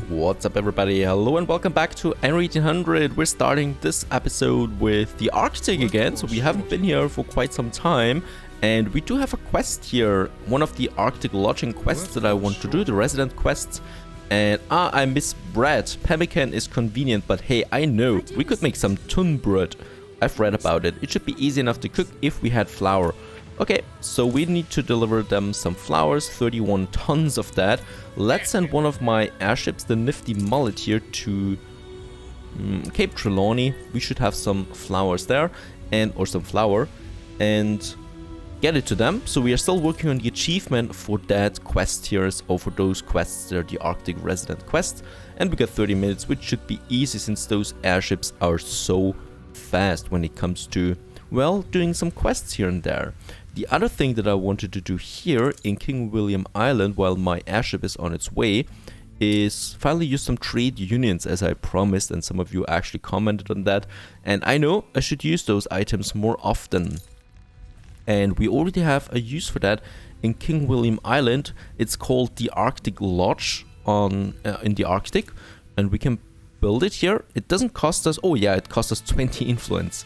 What's up everybody, hello and welcome back to Anno 1800. We're starting this episode with the Arctic again, so we haven't been here for quite some time. And we do have a quest here, one of the Arctic lodging quests that I want to do, the resident quests. And I miss bread. Pemmican is convenient, but hey, I know, we could make some tun bread. I've read about it. It should be easy enough to cook if we had flour. Okay, so we need to deliver them some flowers, 31 tons of that. Let's send one of my airships, the Nifty Mullet here, to Cape Trelawney. We should have some flowers there, or some flour, and get it to them. So we are still working on the achievement for that quest here, or for those quests there, the Arctic resident quest. And we got 30 minutes, which should be easy since those airships are so fast when it comes to, well, doing some quests here and there. The other thing that I wanted to do here in King William Island while my airship is on its way is finally use some trade unions as I promised, and some of you actually commented on that. And I know I should use those items more often. And we already have a use for that in King William Island. It's called the Arctic Lodge in the Arctic, and we can build it here. It doesn't cost us, oh yeah, it costs us 20 influence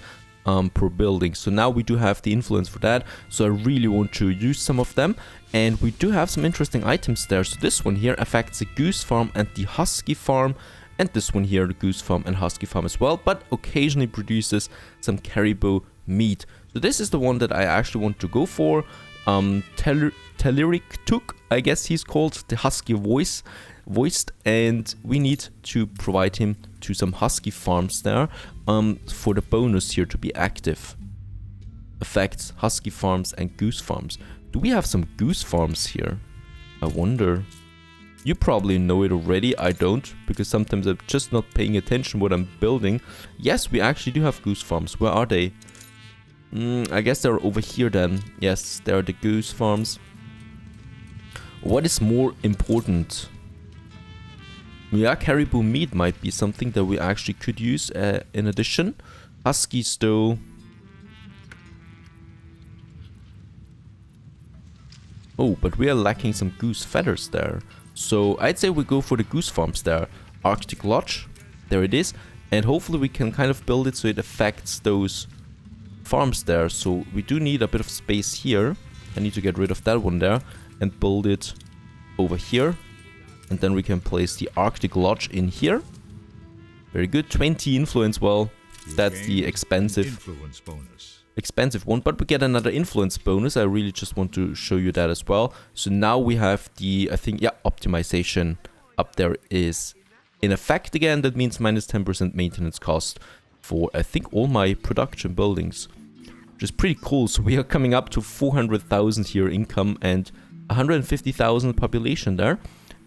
per building. So now we do have the influence for that. So I really want to use some of them. And we do have some interesting items there. So this one here affects the goose farm and the husky farm. And this one here, the goose farm and husky farm as well. But occasionally produces some caribou meat. So this is the one that I actually want to go for. Teleric Tuk, I guess he's called, the husky voiced, and we need to provide him to some husky farms there for the bonus here to be active. Affects husky farms and goose farms. Do we have some goose farms here? I wonder. You probably know it already. I don't, because sometimes I'm just not paying attention what I'm building. Yes, we actually do have goose farms. Where are they? I guess they're over here then. Yes, there are the goose farms. What is more important? Yeah, caribou meat might be something that we actually could use in addition. Huskies though. Oh, but we are lacking some goose feathers there. So I'd say we go for the goose farms there. Arctic Lodge, there it is. And hopefully we can kind of build it so it affects those farms there. So we do need a bit of space here. I need to get rid of that one there and build it over here. And then we can place the Arctic Lodge in here. Very good. 20 influence. Well, that's the expensive one. But we get another influence bonus. I really just want to show you that as well. So now we have the, I think, yeah, optimization up there is in effect again. That means minus 10% maintenance cost for, I think, all my production buildings. Which is pretty cool. So we are coming up to 400,000 here income and 150,000 population there.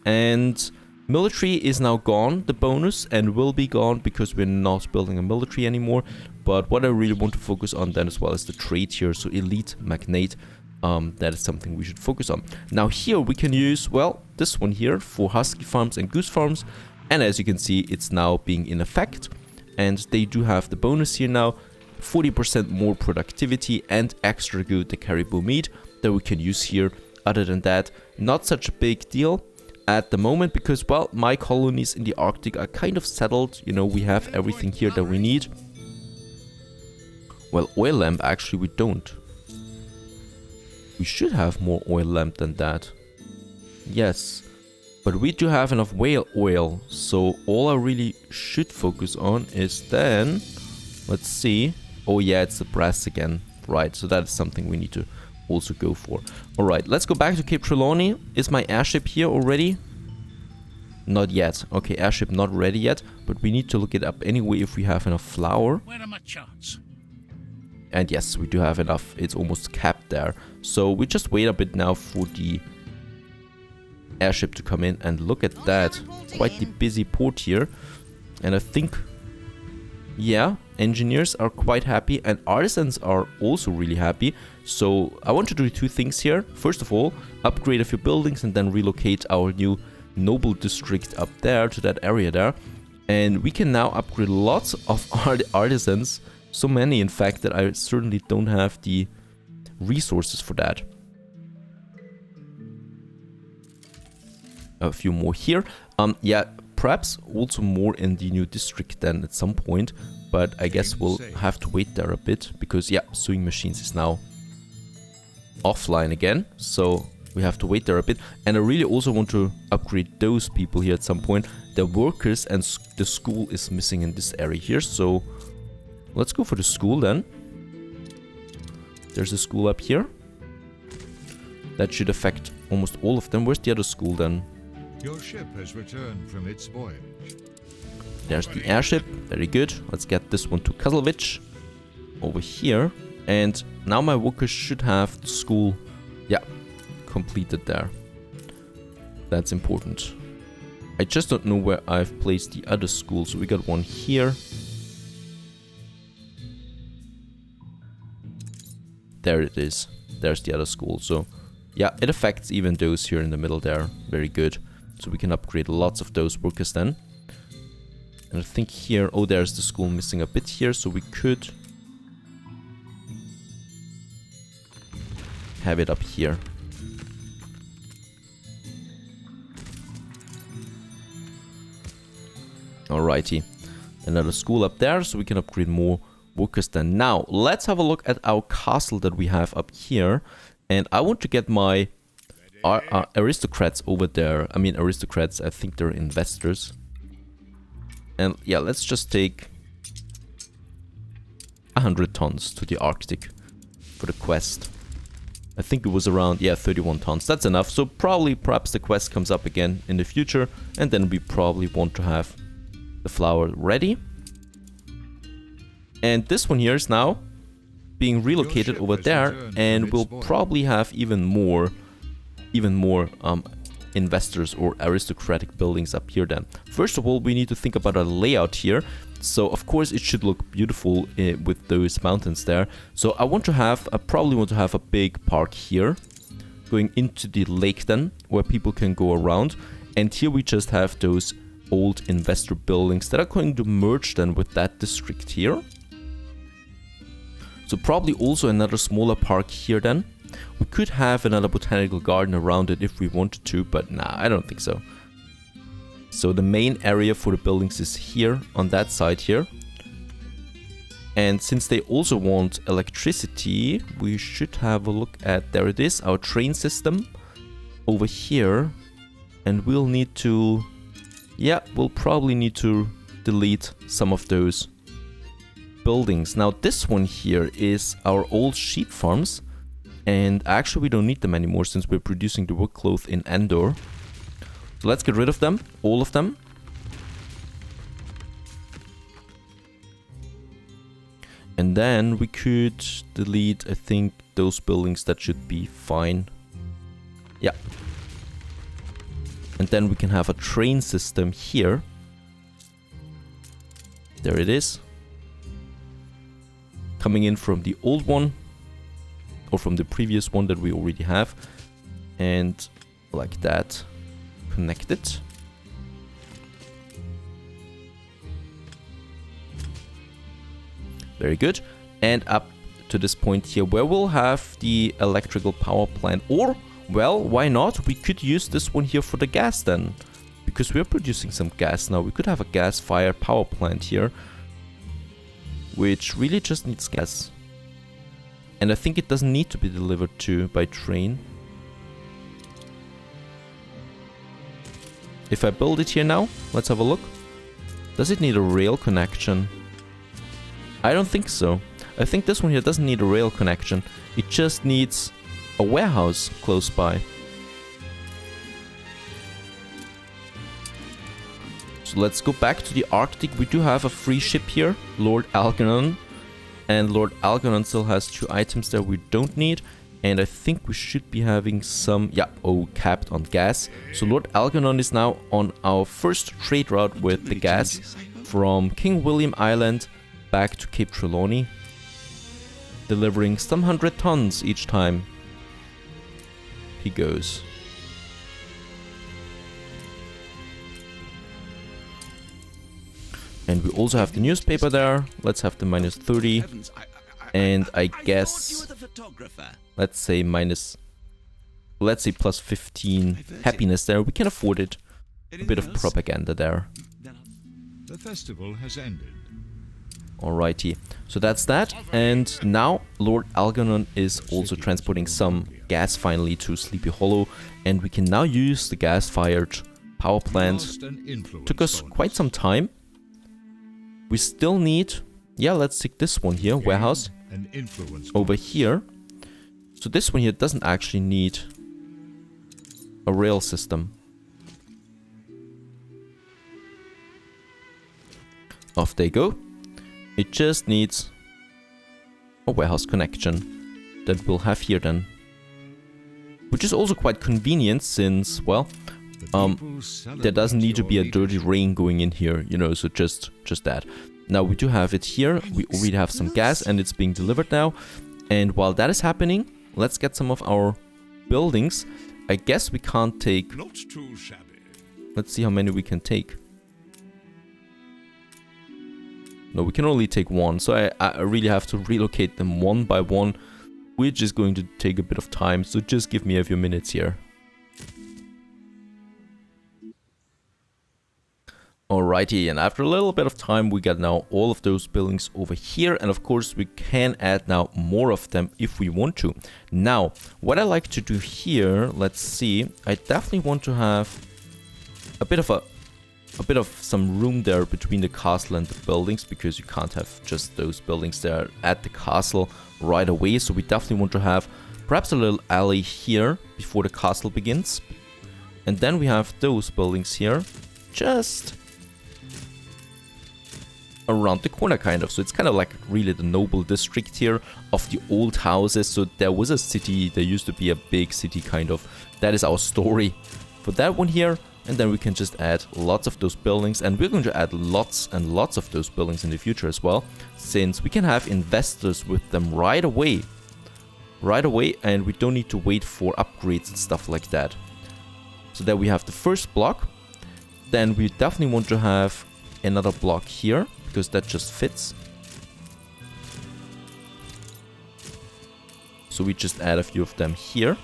And military is now gone, the bonus, and will be gone because we're not building a military anymore. But what I really want to focus on then as well is the trade here. So elite magnate, that is something we should focus on. Now here we can use, well, this one here for husky farms and goose farms. And as you can see, it's now being in effect. And they do have the bonus here now, 40% more productivity and extra good, the caribou meat that we can use here. Other than that, not such a big deal at the moment because, well, my colonies in the Arctic are kind of settled. You know, we have everything here that we need. Well, oil lamp, actually we don't. We should have more oil lamp than that. Yes, but we do have enough whale oil. So all I really should focus on is then, let's see. Oh yeah, it's the brass again. Right, so that is something we need to also go for. Alright, let's go back to Cape Trelawney. Is my airship here already? Not yet. Okay, airship not ready yet, but we need to look it up anyway if we have enough flour. Where are my charts? And yes, we do have enough. It's almost capped there. So we just wait a bit now for the airship to come in, and look at that. Quite the busy port here. And I think, yeah, engineers are quite happy and artisans are also really happy. So I want to do two things here. First of all, upgrade a few buildings and then relocate our new noble district up there to that area there. And we can now upgrade lots of artisans. So many, in fact, that I certainly don't have the resources for that. A few more here. Yeah, perhaps also more in the new district then at some point. But I guess we'll have to wait there a bit. Because, yeah, sewing machines is now offline again. So we have to wait there a bit. And I really also want to upgrade those people here at some point. The workers and the school is missing in this area here. So let's go for the school then. There's a school up here. That should affect almost all of them. Where's the other school then? Your ship has returned from its voyage. There's the airship. Very good. Let's get this one to Kazelvich. Over here. And now my workers should have the school, yeah, completed there. That's important. I just don't know where I've placed the other school. So we got one here. There it is. There's the other school. So yeah, it affects even those here in the middle there. Very good. So we can upgrade lots of those workers then. And I think here, oh, there's the school missing a bit here. So we could have it up here. Alrighty. Another school up there, so we can upgrade more workers then. Now, let's have a look at our castle that we have up here. And I want to get my aristocrats over there. I mean, aristocrats, I think they're investors. And yeah, let's just take 100 tons to the Arctic for the quest. I think it was around, yeah, 31 tons. That's enough. So probably, perhaps the quest comes up again in the future. And then we probably want to have the flour ready. And this one here is now being relocated over there. And we'll probably have even more investors or aristocratic buildings up here then. First of all, we need to think about our layout here. So of course it should look beautiful with those mountains there. So I probably want to have a big park here going into the lake then, where people can go around. And here we just have those old investor buildings that are going to merge then with that district here. So probably also another smaller park here then. We could have another botanical garden around it if we wanted to, but nah, I don't think so. So the main area for the buildings is here, on that side here. And since they also want electricity, we should have a look at, there it is, our train system over here. And we'll need to, yeah, we'll probably need to delete some of those buildings. Now this one here is our old sheep farms. And actually we don't need them anymore since we're producing the work cloth in Andor. So let's get rid of them, all of them. And then we could delete, I think, those buildings. That should be fine. Yeah. And then we can have a train system here. There it is. Coming in from the old one. Or from the previous one that we already have. And like that. Connect it. Very good. And up to this point here where we'll have the electrical power plant. Or, well, why not? We could use this one here for the gas then. Because we're producing some gas now. We could have a gas-fired power plant here. Which really just needs gas. And I think it doesn't need to be delivered to by train. If I build it here now, let's have a look. Does it need a rail connection? I don't think so. I think this one here doesn't need a rail connection. It just needs a warehouse close by. So let's go back to the Arctic. We do have a free ship here, Lord Algernon. And Lord Algernon still has 2 items there we don't need. And I think we should be having some, yeah, oh, capped on gas. So Lord Algernon is now on our first trade route with the gas from King William Island back to Cape Trelawney. Delivering some 100 tons each time he goes. And we also have the newspaper there. Let's have the minus 30. And I guess, let's say plus 15 happiness there. We can afford it. a bit of propaganda there. The festival has ended. Alrighty, so that's that, and now Lord Algernon is also transporting some gas finally to Sleepy Hollow, and we can now use the gas-fired power plant. Took us quite some time. We still need, yeah, let's take this one here, warehouse, over here. So this one here doesn't actually need a rail system. Off they go. It just needs a warehouse connection that we'll have here then. Which is also quite convenient since, well, there doesn't need to be a dirty rain going in here, you know, so just that. Now we do have it here, we already have some gas and it's being delivered now. And while that is happening, let's get some of our buildings. I guess we can't take... Not too shabby. Let's see how many we can take. No, we can only take one, so I really have to relocate them one by one, which is going to take a bit of time, so just give me a few minutes here. Alrighty, and after a little bit of time, we got now all of those buildings over here, and of course we can add now more of them if we want to. Now, what I like to do here, let's see, I definitely want to have a bit of some room there between the castle and the buildings, because you can't have just those buildings there at the castle right away. So we definitely want to have perhaps a little alley here before the castle begins. And then we have those buildings here just around the corner kind of. So it's kind of like really the noble district here of the old houses. So there was a city, there used to be a big city kind of. That is our story for that one here. And then we can just add lots of those buildings, and we're going to add lots and lots of those buildings in the future as well, since we can have investors with them right away, and we don't need to wait for upgrades and stuff like that. So there we have the first block. Then we definitely want to have another block here, because that just fits. So we just add a few of them here.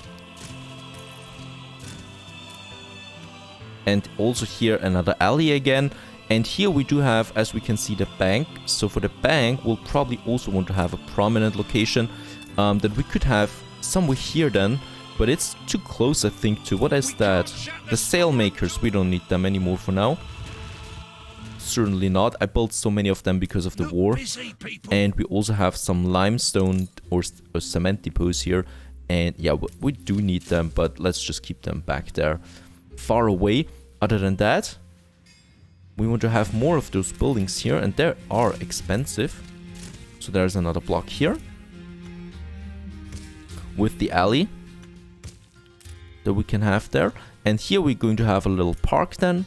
And also here another alley again. And here we do have, as we can see, the bank. So for the bank, we'll probably also want to have a prominent location that we could have somewhere here then. But it's too close, I think, to, what is that? The sail makers, we don't need them anymore for now. Certainly not. I built so many of them because of the war. And we also have some limestone or cement depots here. And yeah, we do need them, but let's just keep them back there, far away. Other than that, we want to have more of those buildings here, and they are expensive. So there's another block here with the alley that we can have there. And here we're going to have a little park then.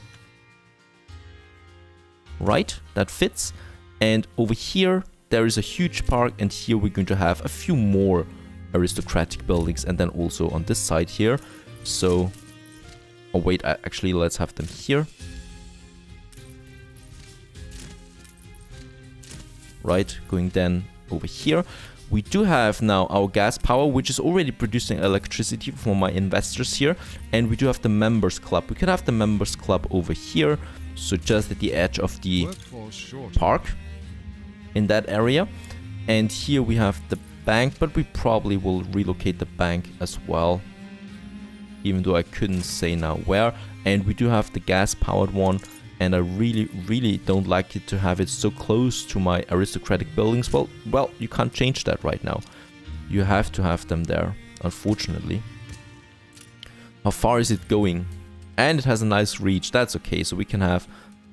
Right, that fits. And over here there is a huge park, and here we're going to have a few more aristocratic buildings, and then also on this side here. So, oh wait, actually let's have them here. Right, going then over here. We do have now our gas power, which is already producing electricity for my investors here. And we do have the members club. We can have the members club over here. So just at the edge of the park in that area. And here we have the bank, but we probably will relocate the bank as well, even though I couldn't say now where. And we do have the gas powered one, and I really don't like it to have it so close to my aristocratic buildings. Well, you can't change that right now. You have to have them there, unfortunately. How far is it going? And it has a nice reach. That's okay. So we can have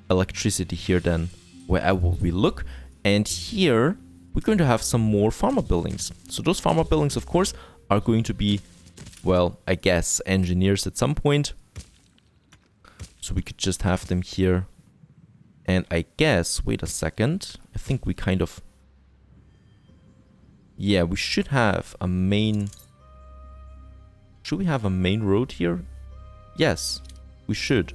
electricity here then wherever we look. And here we're going to have some more farmer buildings. So those farmer buildings, of course, are going to be, well, I guess engineers at some point. So we could just have them here. And I guess, wait a second, I think we kind of, yeah, we should have a main, should we have a main road here? Yes, we should.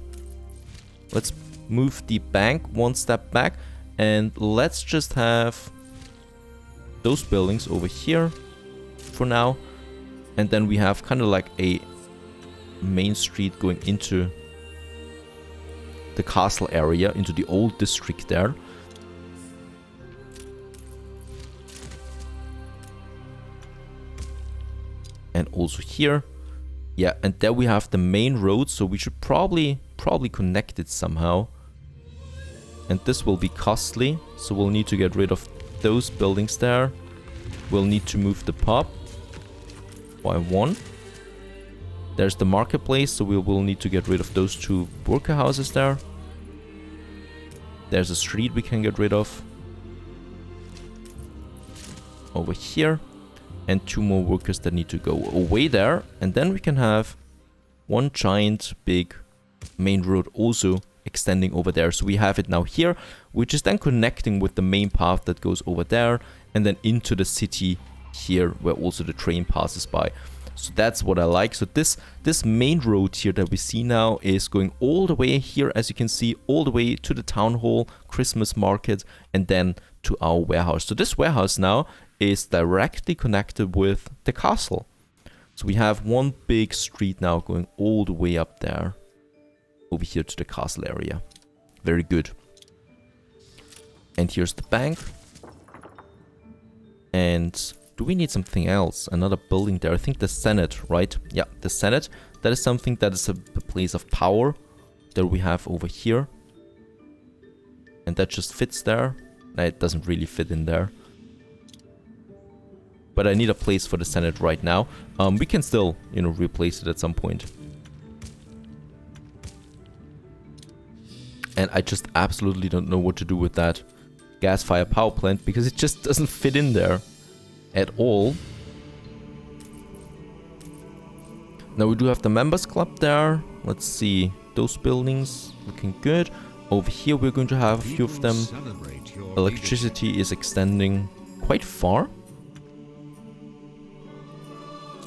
Let's move the bank one step back, and let's just have those buildings over here for now. And then we have kind of like a main street going into the castle area, into the old district there. And also here. Yeah, and there we have the main road, so we should probably connect it somehow. And this will be costly, so we'll need to get rid of those buildings there. We'll need to move the pub by one. There's the marketplace, so we will need to get rid of those two worker houses there. There's a street we can get rid of. Over here. And two more workers that need to go away there. And then we can have one giant big main road also extending over there. So we have it now here, which is then connecting with the main path that goes over there and then into the city here where also the train passes by. So that's what I like. So this main road here that we see now is going all the way here, as you can see, all the way to the town hall, Christmas market, and then to our warehouse. So this warehouse now is directly connected with the castle. So we have one big street now going all the way up there, over here to the castle area. Very good. And here's the bank. And do we need something else? Another building there. I think the Senate, right? Yeah, the Senate. That is something that is a place of power that we have over here. And that just fits there. No, it doesn't really fit in there. But I need a place for the Senate right now. We can still, you know, replace it at some point. And I just absolutely don't know what to do with that gas-fired power plant, because it just doesn't fit in there at all. Now we do have the members club there. Let's see, those buildings looking good. Over here we're going to have a few of them. Electricity is extending quite far.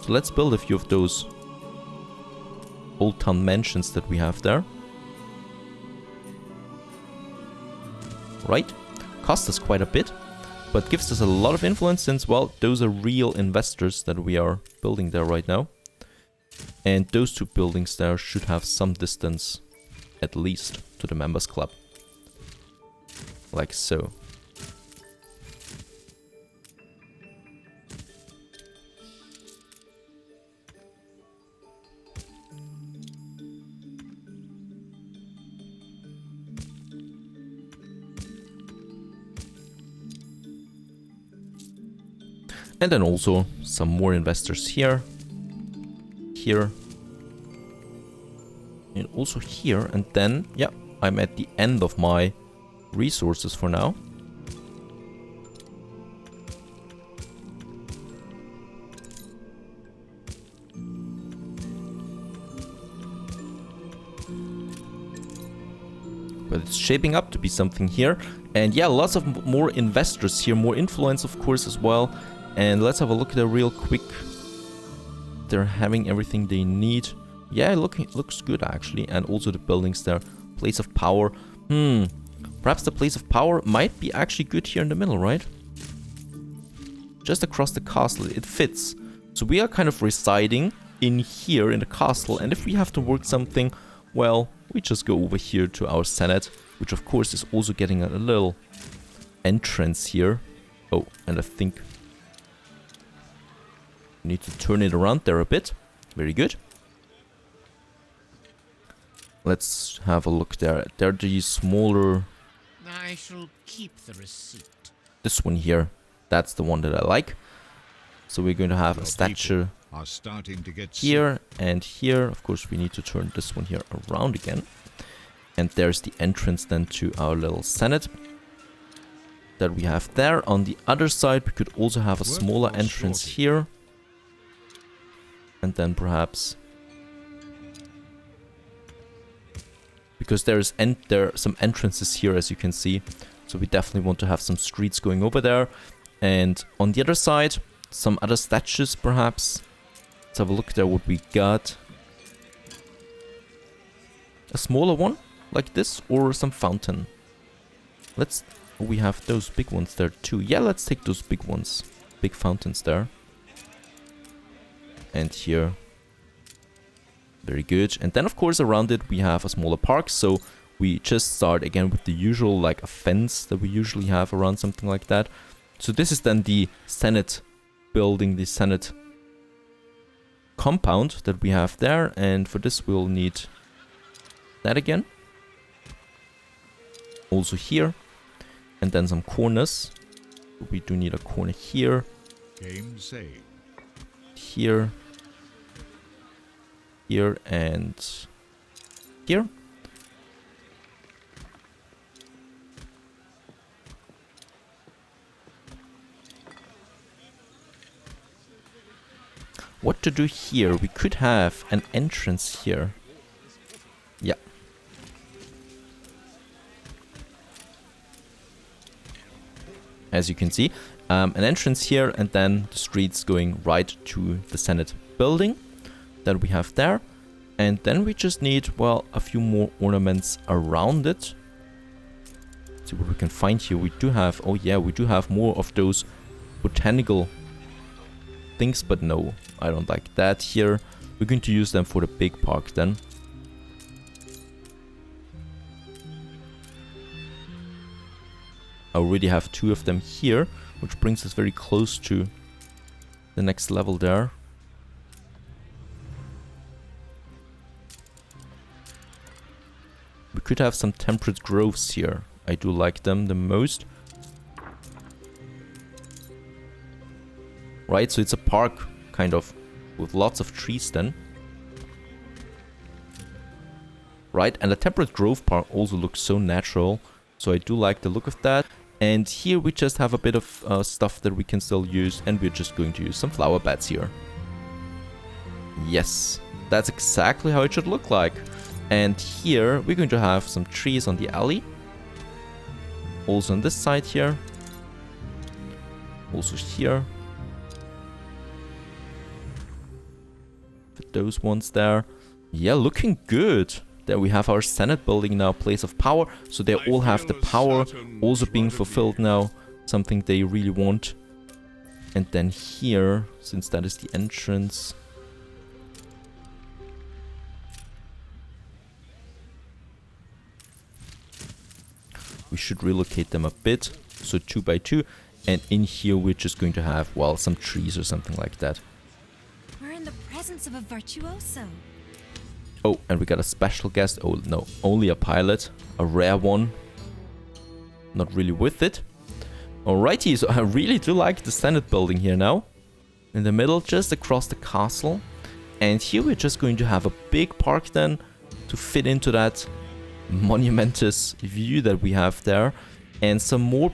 So let's build a few of those old town mansions that we have there. Right? Cost us quite a bit, but gives us a lot of influence since, well, those are real investors that we are building there right now. And those two buildings there should have some distance, at least, to the members club. Like so. And then also some more investors here. Here. And also here. And then, yeah, I'm at the end of my resources for now. But it's shaping up to be something here. And yeah, lots of more investors here. More influence, of course, as well. And let's have a look there real quick. They're having everything they need. Yeah, looks good actually. And also the buildings there. Place of power. Perhaps the place of power might be actually good here in the middle, right? Just across the castle. It fits. So we are kind of residing in here in the castle. And if we have to work something, well, we just go over here to our Senate. Which of course is also getting a little entrance here. Oh, and I think need to turn it around there a bit. Very good. Let's have a look there. There are these smaller... I shall keep the receipt. This one here. That's the one that I like. So we're going to have a statue here and here. Of course, we need to turn this one here around again. And there's the entrance then to our little Senate that we have there. On the other side, we could also have a smaller entrance here. And then perhaps, because there are some entrances here, as you can see, so we definitely want to have some streets going over there. And on the other side, some other statues perhaps. Let's have a look there what we got. A smaller one like this, or some fountain. We have those big ones there too. Yeah, let's take those big ones, big fountains there. And here. Very good. And then, of course, around it, we have a smaller park. So we just start again with the usual like a fence that we usually have around something like that. So this is then the Senate building, the Senate compound that we have there, and for this we'll need that again. Also here, and then some corners. We do need a corner here. Game saved. Here. Here and here. What to do here? We could have an entrance here. Yeah. As you can see, an entrance here, and then the streets going right to the Senate building that we have there. And then we just need, well, a few more ornaments around it. Let's see what we can find here. We do have, oh yeah, we do have more of those botanical things, but no, I don't like that here. We're going to use them for the big park then. I already have 2 of them here, which brings us very close to the next level there. We could have some temperate groves here. I do like them the most. Right, so it's a park, kind of, with lots of trees then. Right, and the temperate grove part also looks so natural. So I do like the look of that. And here we just have a bit of stuff that we can still use. And we're just going to use some flower beds here. Yes, that's exactly how it should look like. And here we're going to have some trees on the alley. Also on this side here. Also here. Put those ones there. Yeah, looking good. There we have our Senate building now, place of power. So they all have the power also being fulfilled now. Something they really want. And then here, since that is the entrance, we should relocate them a bit. So 2 by 2. And in here we're just going to have, well, some trees or something like that. We're in the presence of a virtuoso. Oh, and we got a special guest. Oh, no, only a pilot. A rare one. Not really with it. Alrighty, so I really do like the Senate building here now. In the middle, just across the castle. And here we're just going to have a big park then to fit into that monumentous view that we have there. And some more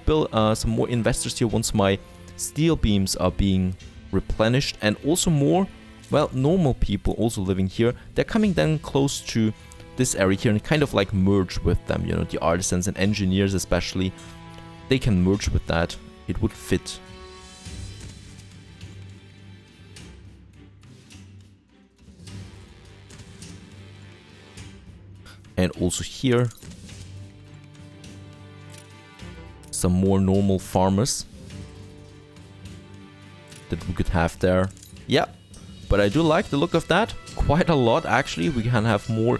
investors here once my steel beams are being replenished. And also more, well, normal people also living here. They're coming then close to this area here and kind of like merge with them, you know, the artisans and engineers especially. They can merge with that. It would fit. And also here, some more normal farmers that we could have there. Yeah, but I do like the look of that. Quite a lot, actually. We can have more.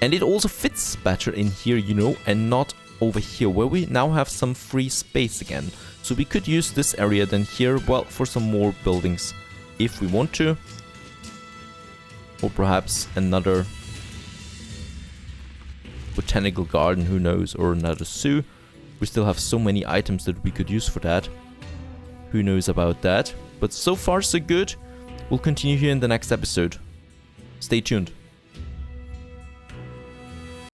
And it also fits better in here, you know, and not over here, where we now have some free space again. So we could use this area then here, well, for some more buildings if we want to. Or perhaps another botanical garden, who knows, or another zoo. We still have so many items that we could use for that. Who knows about that? But so far so good. We'll continue here in the next episode. Stay tuned.